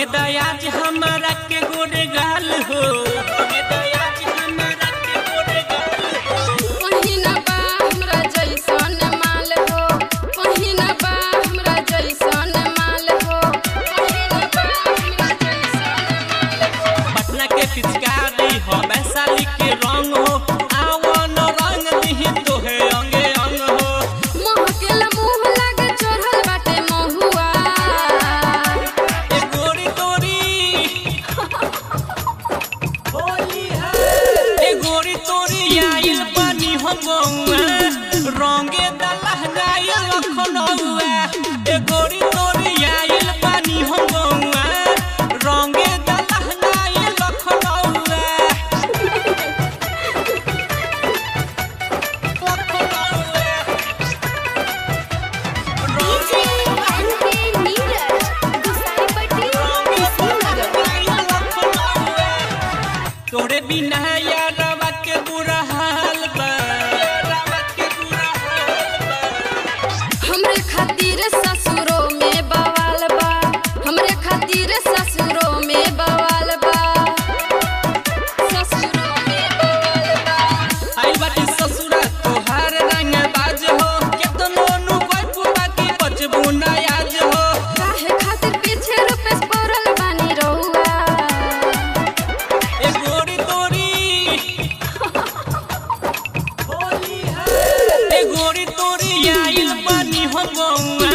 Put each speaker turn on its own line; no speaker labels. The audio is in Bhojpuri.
रंगे दयाज हमारा के गोरे गाल हो, रंगे दयाज हमारा के गोरे गाल हो।
कहीं ना बा हमरा जैसन माल हो, कहीं ना बा हमरा जैसन माल हो, कहीं ना बा हमरा जैसन माल हो।
पटना के पिचकारी हो, वैशाली के रंग हो, आवन रंग दिही तोहे अंगे अंग हो।
महकेला मुँह लागे चढ़ल बाटे महुआ,
ए गोरी तोरी होली है, ए गोरी तोरी आइल पानी हम गौआ, रंगे दलहनाई लखनऊआ। ए गोरी तोरी आइल पानी हम गौआ, रंगे दलहनाई लखनऊआ। तोरे बिना यारवा के बुरा हाल बा, यारवा के बुरा हाल बा।
हमरे खातिर ससुरो में बवाल बा, हमरे खातिर ससुरो में बवाल बा, ससुरो में बवाल बा।
आइल बाटी ससुरा तोहार रंग बाज हो, केतनो नु कोई पुता की बचबू ना याद हो।
काहे खातिर पीछे रुपए पड़ल बानी रहुआ,
ए गोरी तोरी होली है, ए गोरी तोरी आइल पानी हम गौआ,